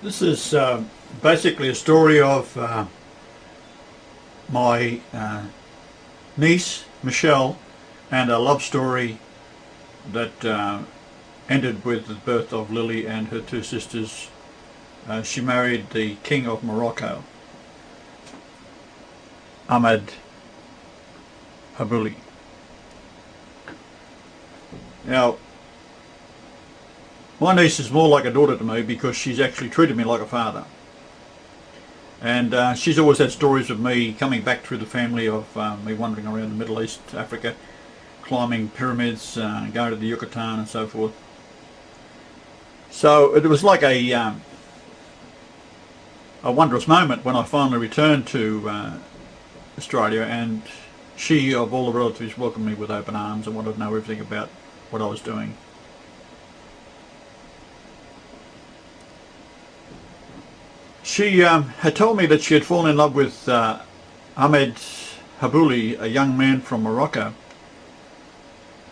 This is basically a story of my niece Michelle and a love story that ended with the birth of Lily and her two sisters. She married the King of Morocco, Ahmed Habouli. Now, my niece is more like a daughter to me because she's actually treated me like a father. And she's always had stories of me coming back through the family, of me wandering around the Middle East, Africa, climbing pyramids, going to the Yucatan and so forth. So it was like a wondrous moment when I finally returned to Australia, and she, of all the relatives, welcomed me with open arms and wanted to know everything about what I was doing. She had told me that she had fallen in love with Ahmed Habouli, a young man from Morocco,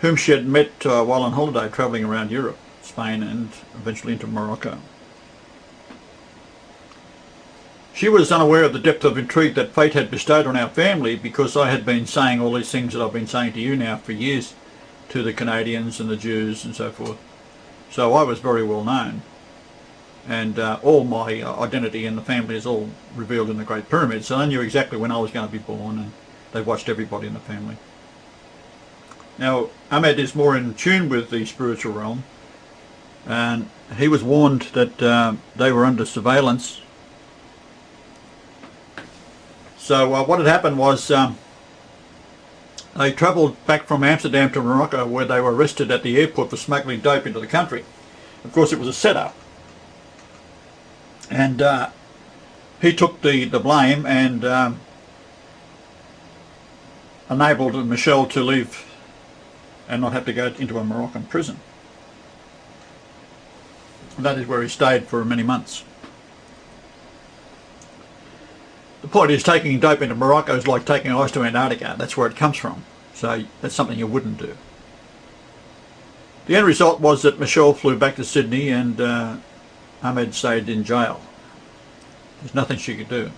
whom she had met while on holiday travelling around Europe, Spain and eventually into Morocco. She was unaware of the depth of intrigue that fate had bestowed on our family, because I had been saying all these things that I've been saying to you now for years to the Canadians and the Jews and so forth. So I was very well known. And all my identity in the family is all revealed in the Great Pyramid, so they knew exactly when I was going to be born, and they watched everybody in the family. Now, Ahmed is more in tune with the spiritual realm, and he was warned that they were under surveillance. So what had happened was they travelled back from Amsterdam to Morocco, where they were arrested at the airport for smuggling dope into the country. Of course, it was a setup. And he took the blame and enabled Michelle to leave and not have to go into a Moroccan prison. And that is where he stayed for many months. The point is, taking dope into Morocco is like taking ice to Antarctica. That's where it comes from. So that's something you wouldn't do. The end result was that Michelle flew back to Sydney, and Ahmed stayed in jail. There's nothing she could do.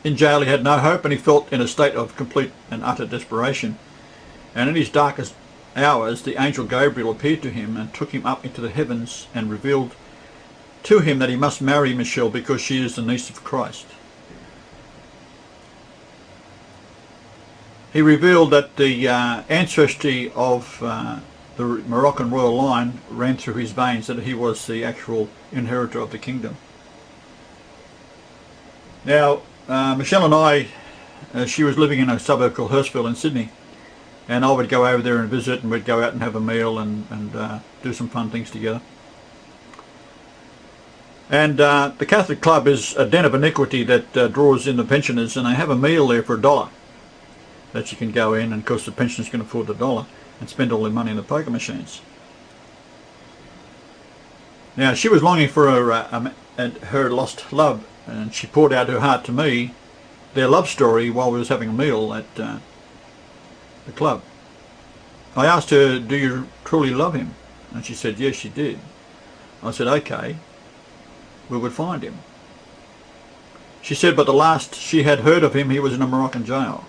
In jail he had no hope, and he felt in a state of complete and utter desperation. And in his darkest hours the angel Gabriel appeared to him and took him up into the heavens and revealed to him that he must marry Michelle because she is the niece of Christ. He revealed that the ancestry of the Moroccan royal line ran through his veins, that he was the actual inheritor of the kingdom. Now, Michelle and I, she was living in a suburb called Hurstville in Sydney, and I would go over there and visit, and we'd go out and have a meal and do some fun things together. And the Catholic Club is a den of iniquity that draws in the pensioners, and they have a meal there for $1 that you can go in, and of course the pensioners can afford the $1 and spend all their money in the poker machines. Now, she was longing for her lost love, and she poured out her heart to me, their love story, while we was having a meal at the club. I asked her, "Do you truly love him?" And she said, yes, she did. I said, okay, we would find him. She said, but the last she had heard of him, he was in a Moroccan jail.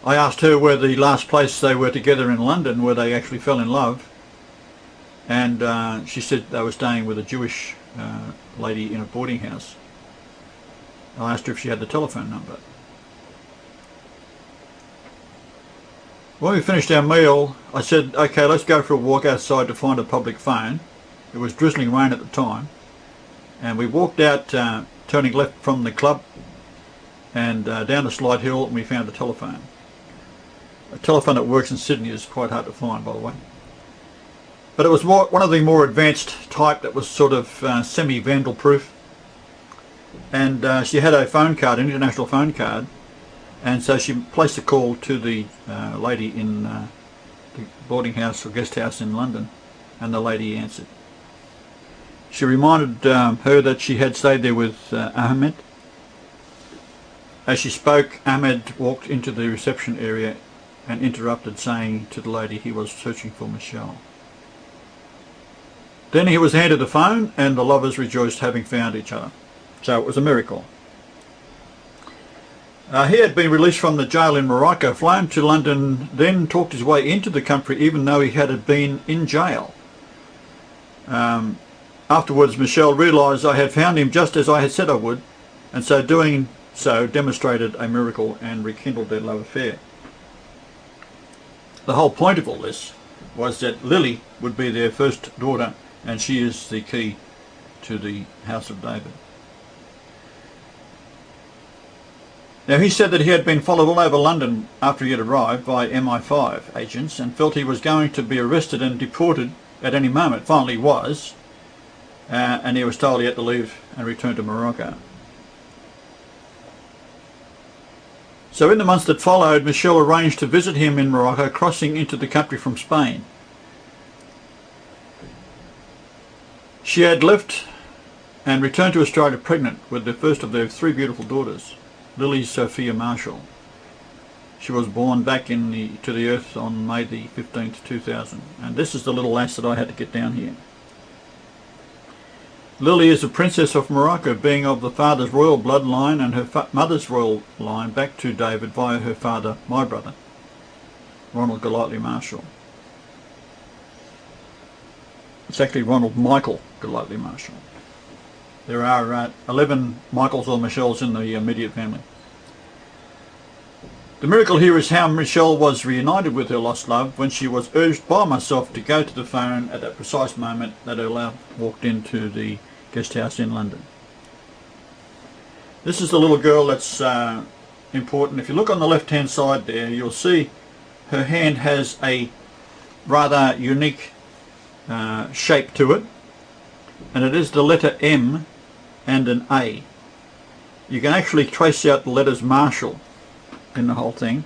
I asked her where the last place they were together in London, where they actually fell in love, and she said they were staying with a Jewish lady in a boarding house. I asked her if she had the telephone number. When we finished our meal, I said, okay, let's go for a walk outside to find a public phone. It was drizzling rain at the time, and we walked out, turning left from the club, and down a slight hill, and we found a telephone. A telephone that works in Sydney is quite hard to find, by the way. But it was one of the more advanced type that was sort of semi-vandal proof. And she had a phone card, an international phone card, and so she placed a call to the lady in the boarding house or guest house in London, and the lady answered. She reminded her that she had stayed there with Ahmed. As she spoke, Ahmed walked into the reception area and interrupted, saying to the lady he was searching for Michelle. Then he was handed a phone and the lovers rejoiced having found each other. So it was a miracle. He had been released from the jail in Morocco, flown to London, then talked his way into the country even though he had been in jail. Afterwards, Michelle realised I had found him just as I had said I would, and so doing so demonstrated a miracle and rekindled their love affair. The whole point of all this was that Lily would be their first daughter, and she is the key to the house of David. Now, he said that he had been followed all over London after he had arrived by MI5 agents and felt he was going to be arrested and deported at any moment. Finally he was, and he was told he had to leave and return to Morocco. So in the months that followed, Michelle arranged to visit him in Morocco, crossing into the country from Spain. She had left and returned to Australia pregnant with the first of their three beautiful daughters, Lily Sophia Marshall. She was born back to the earth on May the 15th, 2000. And this is the little lass that I had to get down here. Lily is a princess of Morocco, being of the father's royal bloodline and her mother's royal line back to David via her father, my brother, Ronald Golightly Marshall. It's actually Ronald Michael Golightly Marshall. There are 11 Michaels or Michelles in the immediate family. The miracle here is how Michelle was reunited with her lost love when she was urged by myself to go to the phone at that precise moment that her love walked into the guest house in London. This is the little girl that's important. If you look on the left hand side there, you'll see her hand has a rather unique shape to it, and it is the letter M and an A. You can actually trace out the letters Marshall in the whole thing.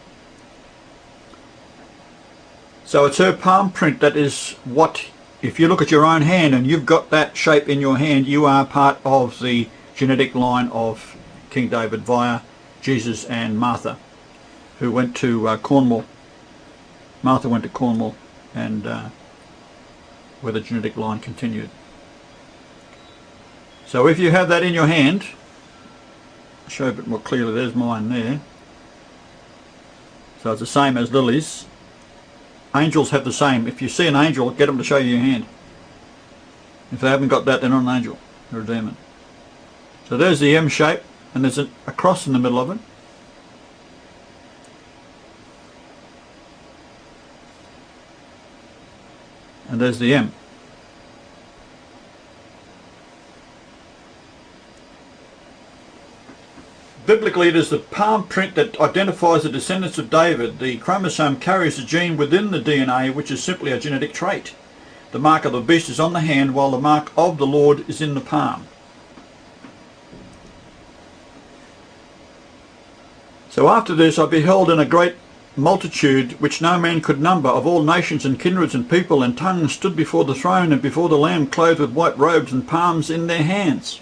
So it's her palm print that is what, if you look at your own hand and you've got that shape in your hand, you are part of the genetic line of King David via Jesus and Martha, who went to Cornwall. Martha went to Cornwall, and where the genetic line continued. So if you have that in your hand, I'll show a bit more clearly. There's mine there. So it's the same as Lily's. Angels have the same. If you see an angel, get them to show you your hand. If they haven't got that, they're not an angel. They're a demon. So there's the M shape, and there's a cross in the middle of it. And there's the M. Biblically, it is the palm print that identifies the descendants of David. The chromosome carries the gene within the DNA, which is simply a genetic trait. The mark of the beast is on the hand, while the mark of the Lord is in the palm. So after this I beheld in a great multitude, which no man could number, of all nations and kindreds and people and tongues, stood before the throne and before the Lamb, clothed with white robes and palms in their hands.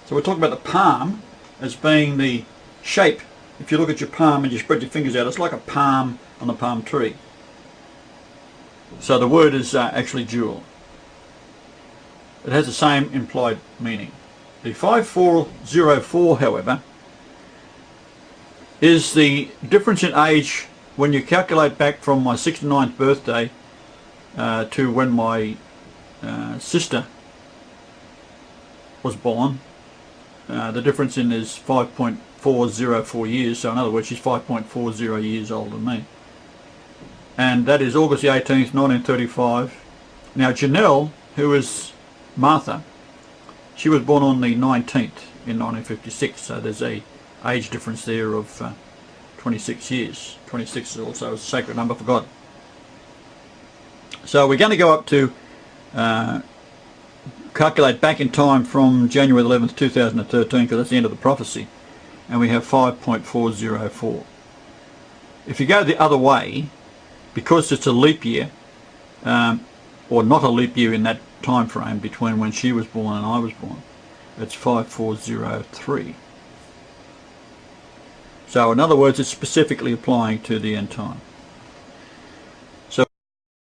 So we're talking about the palm as being the shape. If you look at your palm and you spread your fingers out, it's like a palm on a palm tree. So the word is actually jewel. It has the same implied meaning. The 5404, however, is the difference in age when you calculate back from my 69th birthday to when my sister was born. The difference in is 5.404 years, so in other words she's 5.40 years older than me. And that is August the 18th, 1935. Now Janelle, who is Martha, she was born on the 19th in 1956, so there's a age difference there of 26 years. 26 is also a sacred number for God. So we're going to go up to calculate back in time from January 11th 2013, because that's the end of the prophecy, and we have 5.404. If you go the other way, because it's a leap year, or not a leap year in that time frame between when she was born and I was born, it's 5403. So in other words, it's specifically applying to the end time.